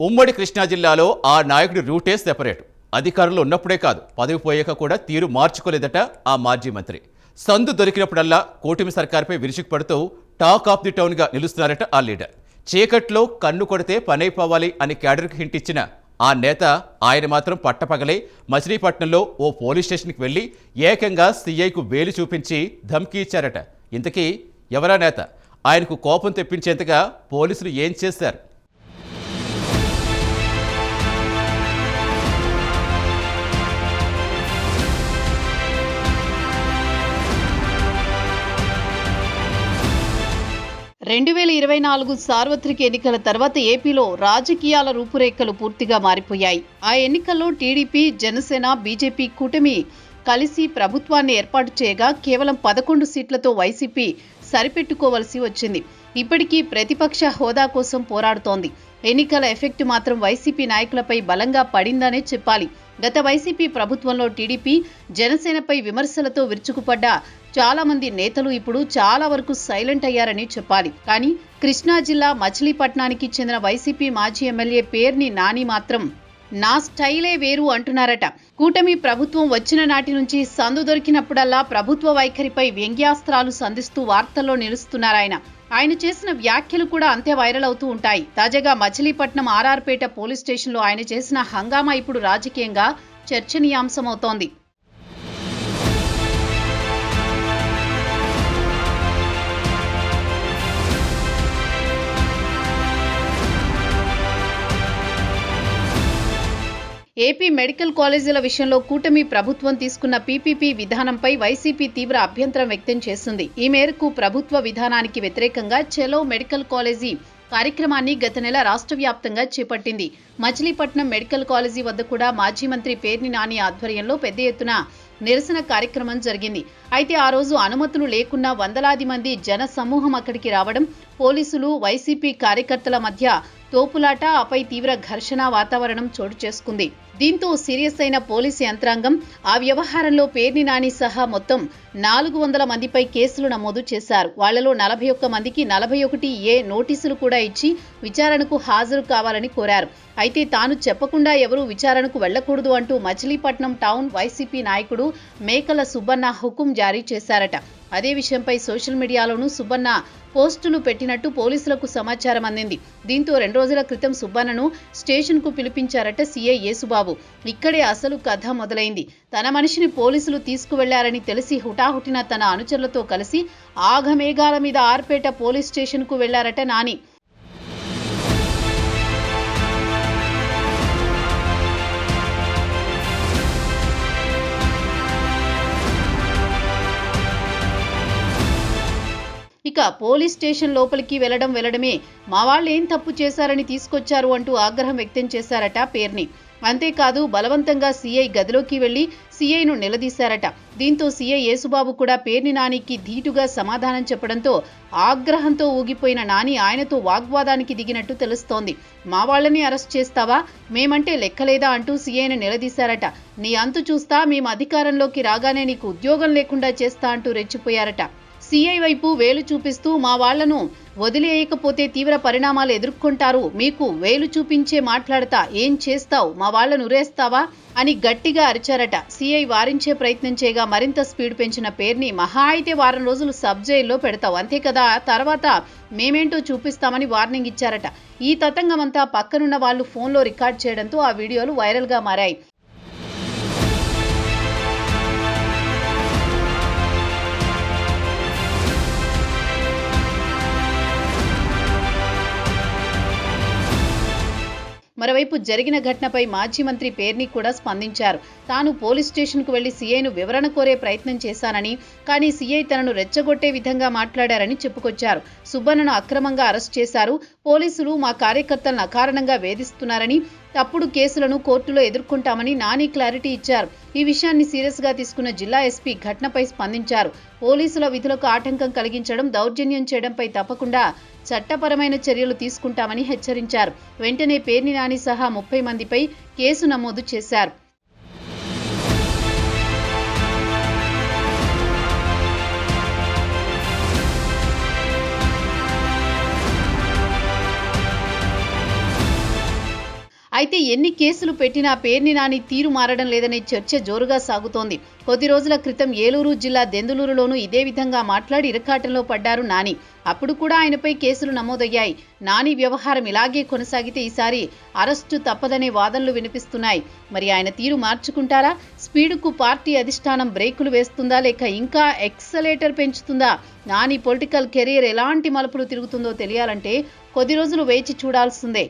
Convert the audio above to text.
ఉమ్మడి కృష్ణా జిల్లాలో ఆ నాయకుడి రూటే సెపరేట్. అధికారులు ఉన్నప్పుడే కాదు, పదవి పోయాక కూడా తీరు మార్చుకోలేదట ఆ మాజీ మంత్రి. సందు దొరికినప్పుడల్లా కూటమి సర్కార్పై విరుచుకుపడుతూ టాక్ ఆఫ్ ది టౌన్గా నిలుస్తున్నారట ఆ లీడర్. చీకట్లో కన్ను కొడితే పనైపోవాలి అని క్యాడర్కి హింట్ ఇచ్చిన ఆ నేత ఆయన మాత్రం పట్టపగలే మచిలీపట్నంలో ఓ పోలీస్ స్టేషన్కి వెళ్లి ఏకంగా సీఐకు వేలు చూపించి ధమ్కీ ఇచ్చారట. ఇంతకీ ఎవరా నేత? ఆయనకు కోపం తెప్పించేంతగా పోలీసులు ఏం చేశారు? రెండు 2024 సార్వత్రిక ఎన్నికల తర్వాత ఏపీలో రాజకీయాల రూపురేఖలు పూర్తిగా మారిపోయాయి. ఆ ఎన్నికల్లో టీడీపీ, జనసేన, బీజేపీ కూటమి కలిసి ప్రభుత్వాన్ని ఏర్పాటు చేయగా కేవలం 11 సీట్లతో వైసీపీ సరిపెట్టుకోవలసి వచ్చింది. ఇప్పటికీ ప్రతిపక్ష హోదా కోసం పోరాడుతోంది. ఎన్నికల ఎఫెక్ట్ మాత్రం వైసీపీ నాయకులపై బలంగా పడిందనే చెప్పాలి. గత వైసీపీ ప్రభుత్వంలో టీడీపీ, జనసేనపై విమర్శలతో విరుచుకుపడ్డ చాలా మంది నేతలు ఇప్పుడు చాలా వరకు సైలెంట్ అయ్యారని చెప్పాలి. కానీ కృష్ణా జిల్లా మచిలీపట్నానికి చెందిన వైసీపీ మాజీ ఎమ్మెల్యే పేర్ని నాని మాత్రం నా స్టైలే వేరు అంటున్నారట. కూటమి ప్రభుత్వం వచ్చిన నాటి నుంచి సందు దొరికినప్పుడల్లా ప్రభుత్వ వైఖరిపై వ్యంగ్యాస్త్రాలు సంధిస్తూ వార్తల్లో నిలుస్తున్నారాయన. ఆయన చేసిన వ్యాఖ్యలు కూడా అంతే వైరల్ అవుతూ ఉంటాయి. తాజాగా మచిలీపట్నం ఆర్ఆర్పేట పోలీస్ స్టేషన్లో ఆయన చేసిన హంగామా ఇప్పుడు రాజకీయంగా చర్చనీయాంశమవుతోంది. ఏపీ మెడికల్ కాలేజీల విషయంలో కూటమి ప్రభుత్వం తీసుకున్న పీపీపీ విధానంపై వైసీపీ తీవ్ర అభ్యంతరం వ్యక్తం చేస్తుంది. ఈ మేరకు ప్రభుత్వ విధానానికి వ్యతిరేకంగా చలో మెడికల్ కాలేజీ కార్యక్రమాన్ని గత నెల రాష్ట్ర వ్యాప్తంగా చేపట్టింది. మచిలీపట్నం మెడికల్ కాలేజీ వద్ద కూడా మాజీ మంత్రి పేర్ని నాని ఆధ్వర్యంలో పెద్ద ఎత్తున నిరసన కార్యక్రమం జరిగింది. అయితే ఆ రోజు అనుమతులు లేకున్నా వందలాది మంది జన సమూహం అక్కడికి రావడం, పోలీసులు, వైసీపీ కార్యకర్తల మధ్య తోపులాట, ఆపై తీవ్ర ఘర్షణ వాతావరణం చోటు చేసుకుంది. దీంతో సీరియస్ అయిన పోలీసు యంత్రాంగం ఆ వ్యవహారంలో పేర్ని నాని సహా మొత్తం 400 మందిపై కేసులు నమోదు చేశారు. వాళ్లలో 41 మందికి 41A నోటీసులు కూడా ఇచ్చి విచారణకు హాజరు కావాలని కోరారు. అయితే తాను చెప్పకుండా ఎవరూ విచారణకు వెళ్లకూడదు అంటూ మచిలీపట్నం టౌన్ వైసీపీ నాయకుడు మేకల సుబ్బన్న హుకుం జారీ చేశారట. అదే విషయంపై సోషల్ మీడియాలోనూ సుబ్బన్న పోస్టులు పెట్టినట్టు పోలీసులకు సమాచారం అందింది. దీంతో 2 రోజుల క్రితం సుబ్బన్నను స్టేషన్కు పిలిపించారట సీఐ యేసుబాబు. ఇక్కడే అసలు కథ మొదలైంది. తన మనిషిని పోలీసులు తీసుకువెళ్లారని తెలిసి హుటాహుటిన తన అనుచరులతో కలిసి ఆఘమేఘాల మీద ఆర్పేట పోలీస్ స్టేషన్కు వెళ్లారట నాని. ఇక పోలీస్ స్టేషన్ లోపలికి వెళ్లడమే మా వాళ్ళు ఏం తప్పు చేశారని తీసుకొచ్చారు అంటూ ఆగ్రహం వ్యక్తం చేశారట పేర్ని. అంతేకాదు బలవంతంగా సీఐ గదిలోకి వెళ్లి సీఐను నిలదీశారట. దీంతో సీఐ యేసుబాబు కూడా పేర్ని నానికి ధీటుగా సమాధానం చెప్పడంతో ఆగ్రహంతో ఊగిపోయిన నాని ఆయనతో వాగ్వాదానికి దిగినట్టు తెలుస్తోంది. మా వాళ్ళని అరెస్ట్ చేస్తావా, మేమంటే లెక్కలేదా అంటూ సీఐను నిలదీశారట. నీ అంతు చూస్తా, మేము అధికారంలోకి రాగానే నీకు ఉద్యోగం లేకుండా చేస్తా అంటూ రెచ్చిపోయారట. సీఐ వైపు వేలు చూపిస్తూ మా వాళ్లను వదిలేయకపోతే తీవ్ర పరిణామాలు ఎదుర్కొంటారు, మీకు వేలు చూపించే మాట్లాడతా, ఏం చేస్తావు, మా వాళ్లను ఉరేస్తావా అని గట్టిగా అరిచారట. సీఐ వారించే ప్రయత్నం చేయగా మరింత స్పీడ్ పెంచిన పేర్ని మహా అయితే వారం రోజులు సబ్ జైల్లో పెడతావు, అంతే కదా, తర్వాత మేమేంటో చూపిస్తామని వార్నింగ్ ఇచ్చారట. ఈ తతంగమంతా పక్కనున్న వాళ్ళు ఫోన్లో రికార్డ్ చేయడంతో ఆ వీడియోలు వైరల్గా మారాయి. మరోవైపు జరిగిన ఘటనపై మాజీ మంత్రి పేర్ని కూడా స్పందించారు. తాను పోలీస్ స్టేషన్కు వెళ్లి సీఐను వివరణ కోరే ప్రయత్నం చేశానని, కానీ సీఐ తనను రెచ్చగొట్టే విధంగా మాట్లాడారని చెప్పుకొచ్చారు. సుబ్బన్నను అక్రమంగా అరెస్ట్ చేశారు, పోలీసులు మా కార్యకర్తలను అకారణంగా వేధిస్తున్నారని, తప్పుడు కేసులను కోర్టులో ఎదుర్కొంటామని నాని క్లారిటీ ఇచ్చారు. ఈ విషయాన్ని సీరియస్ గా తీసుకున్న జిల్లా ఎస్పీ ఘటనపై స్పందించారు. పోలీసుల విధులకు ఆటంకం కలిగించడం, దౌర్జన్యం చేయడంపై తప్పకుండా చట్టపరమైన చర్యలు తీసుకుంటామని హెచ్చరించారు. వెంటనే పేర్ని నాని సహా 30 మందిపై కేసు నమోదు చేశారు. అయితే ఎన్ని కేసులు పెట్టినా పేర్ని నాని తీరు మారడం లేదనే చర్చ జోరుగా సాగుతోంది. కొద్ది రోజుల క్రితం ఏలూరు జిల్లా దెందులూరులోనూ ఇదే విధంగా మాట్లాడి ఇరకాటంలో పడ్డారు నాని. అప్పుడు కూడా ఆయనపై కేసులు నమోదయ్యాయి. నాని వ్యవహారం ఇలాగే కొనసాగితే ఈసారి అరెస్టు తప్పదనే వాదనలు వినిపిస్తున్నాయి. మరి ఆయన తీరు మార్చుకుంటారా? స్పీడుకు పార్టీ అధిష్టానం బ్రేకులు వేస్తుందా, లేక ఇంకా ఎక్సలేటర్ పెంచుతుందా? నాని పొలిటికల్ కెరీర్ ఎలాంటి మలుపులు తిరుగుతుందో తెలియాలంటే కొద్ది రోజులు వేచి చూడాల్సిందే.